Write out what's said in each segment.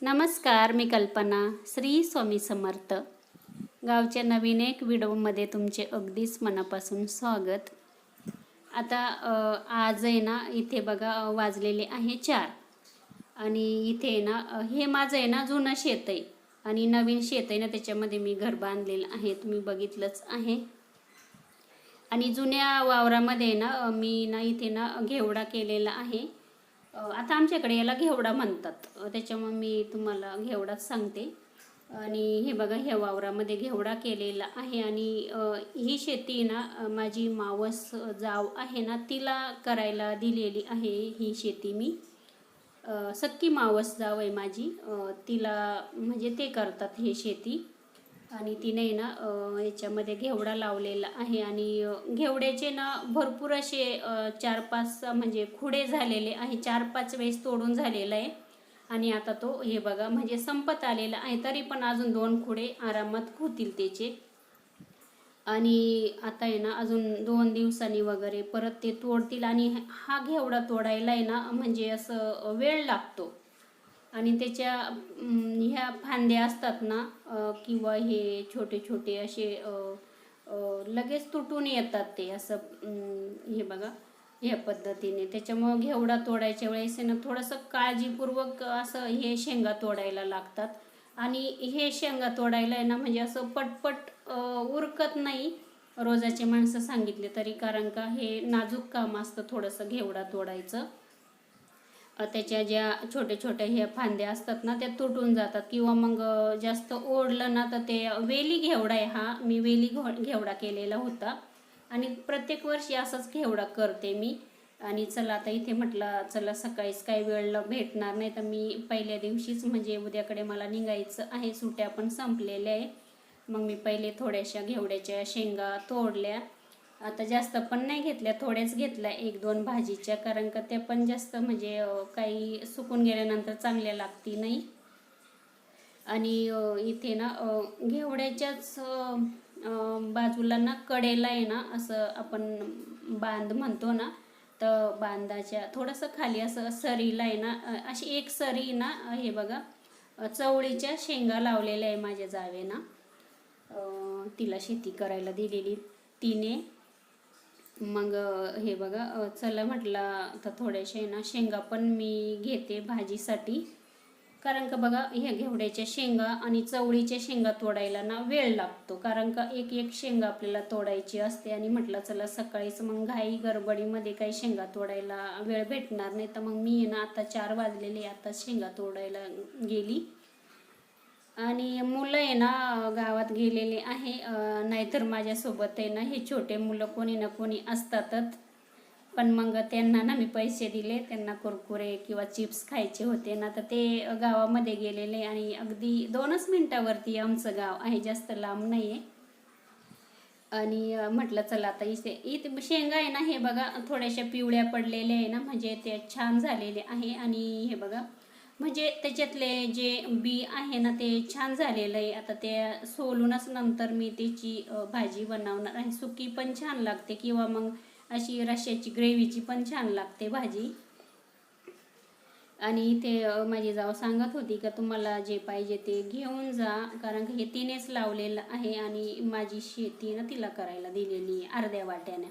नमस्कार, मी कल्पना. श्री स्वामी समर्थ. गावच्या नवीन एक व्हिडिओमध्ये तुमचे अगदीच मनापासून स्वागत. आता आज आहे ना, इथे बघा वाजलेले आहे 4 आणि इथे ना हे माझं आहे ना जुनं शेत आहे आणि नवीन शेत आहे ना, त्याच्यामध्ये मी घर बांधलेलं आहे, तुम्ही बघितलंच आहे. आणि जुन्या वावरामध्ये ना मी ना इथे ना घेवडा केलेला आहे. आता आमच्याकडे याला घेवडा म्हणतात, त्याच्यामुळे मी तुम्हाला घेवडाच सांगते. आणि हे बघा, ह्या वावरामध्ये घेवडा केलेला आहे आणि ही शेती ना माझी मावस जाव आहे ना तिला करायला दिलेली आहे. ही शेती मी सक्की मावस जाव आहे माझी, तिला म्हणजे ते करतात हे शेती. आणि तिने ना याच्यामध्ये घेवडा लावलेला आहे आणि घेवड्याचे ना भरपूर असे 4-5 म्हणजे खुडे झालेले आहे. 4-5 वेळेस तोडून झालेला आहे आणि आता तो हे बघा म्हणजे संपत आलेला आहे. तरी पण अजून 2 खुडे आरामात होतील त्याचे. आणि आता आहे ना अजून 2 दिवसांनी वगैरे परत ते तोडतील. आणि हा घेवडा तोडायला आहे ना म्हणजे असं वेळ लागतो. आणि त्याच्या ह्या फांद्या असतात ना किंवा हे छोटे छोटे असे लगेच तुटून येतात ते असं. हे बघा ह्या पद्धतीने. त्याच्यामुळं घेवडा तोडायच्या वेळेस ना थोडंसं काळजीपूर्वक असं हे शेंगा तोडायला लागतात. आणि हे शेंगा तोडायला आहे ना म्हणजे असं पटपट उरकत नाही रोजाचे माणसं सांगितले तरी, कारण का हे नाजूक काम असतं थोडंसं घेवडा तोडायचं. त्याच्या ज्या छोट्या छोट्या ह्या फांद्या असतात ना त्या तुटून जातात किंवा मग जास्त ओढलं ना तर ते वेली घेवडा आहे हा. मी वेली घेवडा केलेला होता आणि प्रत्येक वर्षी असंच घेवडा करते मी. आणि चला आता इथे म्हटलं चला सकाळीच काही वेळ भेटणार नाही तर मी पहिल्या दिवशीच म्हणजे उद्याकडे मला निघायचं आहे, सुट्ट्या पण संपलेल्या आहे. मग मी पहिले थोड्याशा घेवड्याच्या शेंगा तोडल्या. आता जास्त पण नाही घेतल्या, थोड्याच घेतल्या 1-2 भाजीच्या, कारण का त्या पण जास्त म्हणजे काही सुकून गेल्यानंतर चांगल्या लागती नाही. आणि इथे ना घेवड्याच्याच बाजूला ना कडेला आहे ना असं आपण बांध म्हणतो ना, तर बांधाच्या थोडंसं खाली असं सरीला आहे ना अशी एक सरी ना हे बघा चवळीच्या शेंगा लावलेल्या आहे माझ्या जावेना. तिला शेती करायला दिलेली तिने. मग हे बघा चला म्हटलं तर थोड्याशा ना शेंगा पण मी घेते भाजीसाठी, कारण का बघा ह्या घेवड्याच्या शेंगा आणि चवळीच्या शेंगा तोडायला ना वेळ लागतो, कारण का एक एक शेंगा आपल्याला तोडायची असते. आणि म्हटलं चला सकाळीच मग घाई गडबडीमध्ये काही शेंगा तोडायला वेळ भेटणार नाही, तर मग मी ना आता 4 वाजलेले आता शेंगा तोडायला गेली. आणि मुलं आहे ना गावात गेलेले आहे, नाहीतर माझ्यासोबत आहे ना हे छोटे मुलं कोणी ना कोणी असतातच. पण मग त्यांना ना मी पैसे दिले, त्यांना कुरकुरे किंवा चिप्स खायचे होते ना, तर ते गावामध्ये गेलेले. आणि अगदी 2च मिनिटावरती आमचं गाव आहे, जास्त लांब नाही आहे. आणि म्हटलं चला आता इथे शेंगा आहे ना हे बघा थोड्याशा पिवळ्या पडलेल्या आहे ना, म्हणजे ते छान झालेले आहे. आणि हे बघा म्हणजे त्याच्यातले जे बी आहे ना ते छान झालेलं आहे. आता ते सोलूनच नंतर मी त्याची भाजी बनवणार आहे. सुकी पण छान लागते किंवा मग अशी रश्श्याची ग्रेव्हीची पण छान लागते भाजी. आणि इथे माझी जाव सांगत होती का तुम्हाला जे पाहिजे ते घेऊन जा, कारण हे तिनेच लावलेलं आहे आणि माझी शेती ना तिला करायला दिलेली अर्ध्या वाट्याने.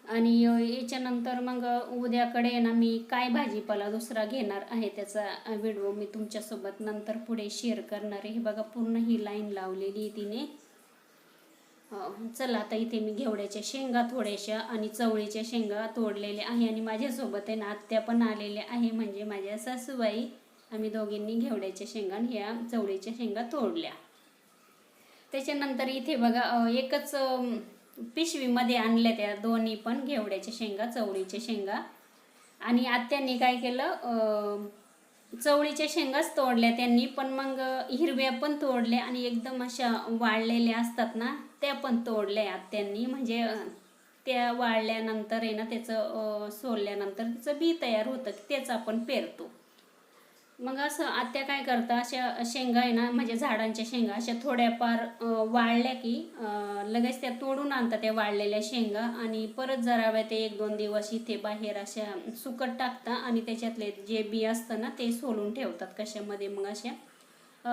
आणि याच्यानंतर मग उद्याकडे ना मी काय भाजीपाला दुसरा घेणार आहे त्याचा व्हिडिओ मी तुमच्यासोबत नंतर पुढे शेअर करणार आहे. हे बघा पूर्ण ही लाईन लावलेली तिने. चला आता इथे मी घेवड्याच्या शेंगा थोड्याशा आणि चवळीच्या शेंगा तोडलेल्या आहे आणि माझ्यासोबत आहे ना आत्या पण आलेल्या आहे, म्हणजे माझ्या सासूबाई. आम्ही दोघींनी घेवड्याच्या शेंगा आणि ह्या चवळीच्या शेंगा तोडल्या. त्याच्यानंतर इथे बघा एकच पिशवीमध्ये आणल्या त्या दोन्ही पण घेवड्याच्या शेंगा चवळीच्या शेंगा. आणि आत्यांनी काय केलं, चवळीच्या शेंगाच तोडल्या त्यांनी, पण मग हिरव्या पण तोडल्या आणि एकदम अशा वाळलेल्या असतात ना त्या पण तोडल्या आत्यांनी. म्हणजे त्या वाळल्यानंतर आहे ना त्याचं सोलल्यानंतर त्याचं बी तयार होतं की त्याचं आपण पेरतो. मग असं आत्या काय करता, अशा शेंगा आहे ना, म्हणजे झाडांच्या शेंगा अशा थोड्याफार वाळल्या की लगेच त्या तोडून आणतात त्या वाळलेल्या शेंगा, आणि परत जरा वेळ ते 1-2 दिवस इथे बाहेर अशा सुकट टाकता आणि त्याच्यातले जे बी असतं ना ते सोलून ठेवतात कशामध्ये, मग अशा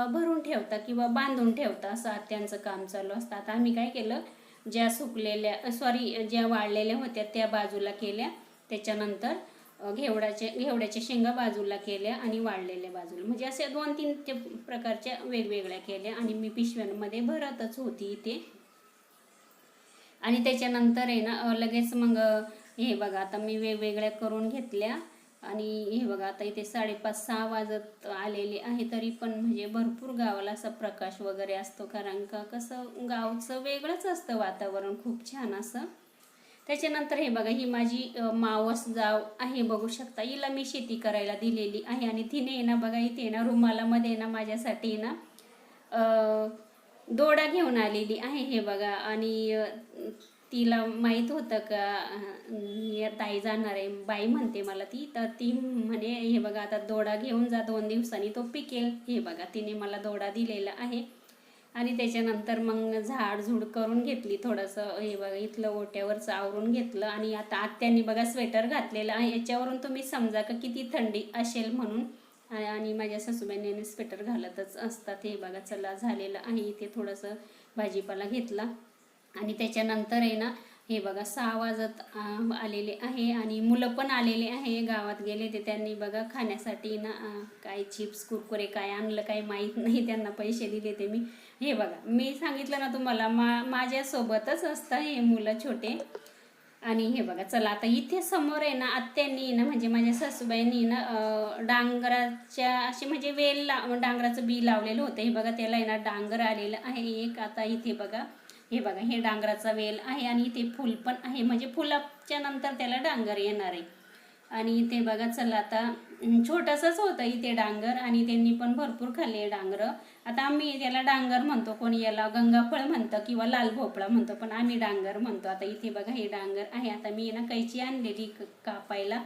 भरून ठेवता किंवा बांधून ठेवता, असं आत्यांचं काम चालू असतं. आता आम्ही काय केलं, ज्या सुकलेल्या ज्या वाळलेल्या होत्या त्या बाजूला केल्या, त्याच्यानंतर घेवड्याच्या शेंगा बाजूला केल्या आणि वाळलेल्या बाजूला, म्हणजे असे 2-3 प्रकारच्या वेगवेगळ्या केल्या आणि मी पिशव्यांमध्ये भरतच होती इथे. आणि त्याच्यानंतर आहे ना लगेच मग हे बघा आता मी वेगवेगळ्या करून घेतल्या. आणि हे बघा आता इथे 5:30-6 वाजत आलेले आहे, तरी पण म्हणजे भरपूर गावाला असा प्रकाश वगैरे असतो, कारण का कसं गावचं वेगळंच असतं वातावरण, खूप छान असं. त्याच्यानंतर हे बघा, ही माझी मावस जाव आहे, बघू शकता, हिला मी शेती करायला दिलेली आहे. आणि तिने ना बघा इथे ना रुमालामध्ये ना माझ्यासाठी ना दोडा घेऊन आलेली आहे, हे बघा. आणि तिला माहीत होतं का ताई जाणार आहे, बाई म्हणते मला ती, तर ती म्हणे हे बघा आता दोडा घेऊन जा, 2 दिवसांनी तो पिकेल. हे बघा तिने मला दोडा दिलेला आहे. आणि त्याच्यानंतर मग झाडझूड करून घेतली थोडंसं, हे बघा इथलं ओट्यावरचं आवरून घेतलं. आणि आता आत्यांनी बघा स्वेटर घातलेलं आहे, याच्यावरून तुम्ही समजा का किती थंडी असेल म्हणून. आणि माझ्या सासूबाईंनी स्वेटर घालतच असतात. हे बघा चला झालेलं आहे, इथे थोडंसं भाजीपाला घेतला. आणि त्याच्यानंतर आहे ना हे बघा 6 वाजत आलेले आहे आणि मुलं पण आलेले आहे, गावात गेले ते. त्यांनी बघा खाण्यासाठी ना काय चिप्स कुरकुरे काय आणलं काही माहीत नाही, त्यांना पैसे दिले ते मी. हे बघा मी सांगितलं ना तुम्हाला, माझ्यासोबतच असतं हे मुलं छोटे. आणि हे बघा चला आता इथे समोर आहे ना आत्यांनी ना म्हणजे माझ्या सासूबाईंनी ना डांगराच्या असे म्हणजे डांगराचं बी लावलेलं होतं. हे बघा त्याला आहे ना डांगर आलेलं आहे एक. आता इथे बघा हे बघा हे डांगराचा वेल आहे आणि इथे फुल पण आहे, म्हणजे फुलाच्या नंतर त्याला डांगर येणार आहे. आणि इथे बघा चला आता छोटंसंच होतं इथे डांगर, आणि त्यांनी पण भरपूर खाल्ले डांगर. आता आम्ही त्याला डांगर म्हणतो, कोणी याला गंगाफळ म्हणतं किंवा लाल भोपळा म्हणतो, पण आम्ही डांगर म्हणतो. आता इथे बघा हे डांगर आहे. आता मी ना कैची आणलेली कापायला.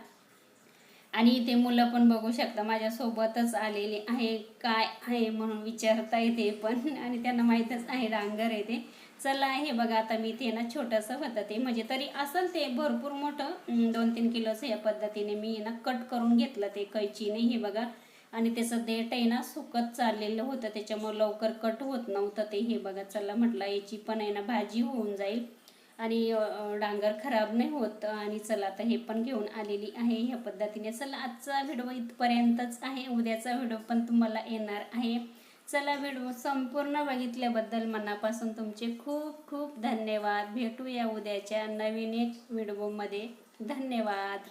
आणि इथे मुलं पण बघू शकता माझ्यासोबतच आलेले आहे, काय आहे म्हणून विचारता येते पण, आणि त्यांना माहीतच आहे डांगर आहे ते. चला हे बघा आता मी ते ना छोटंसं होतं ते, म्हणजे तरी असेल ते भरपूर मोठं 2-3 किलोचं. या पद्धतीने मी ना कट करून घेतलं ते कैचीने, हे बघा. आणि त्याचं देठ आहे ना सुकत चाललेलं होतं, त्याच्यामुळे लवकर कट होत नव्हतं ते. हे बघा चला म्हटलं याची पण आहे ना भाजी होऊन जाईल आणि डांगर खराब नाही होत. आणि चला आता हे पण घेऊन आलेली आहे ह्या पद्धतीने. चला आजचा व्हिडिओ इथपर्यंतच आहे, उद्याचा व्हिडिओ पण तुम्हाला येणार आहे. चला व्हिडिओ संपूर्ण बघितल्याबद्दल मनापासून तुमचे खूप खूप धन्यवाद. भेटूया उद्याच्या नवीन एक व्हिडिओमध्ये. धन्यवाद.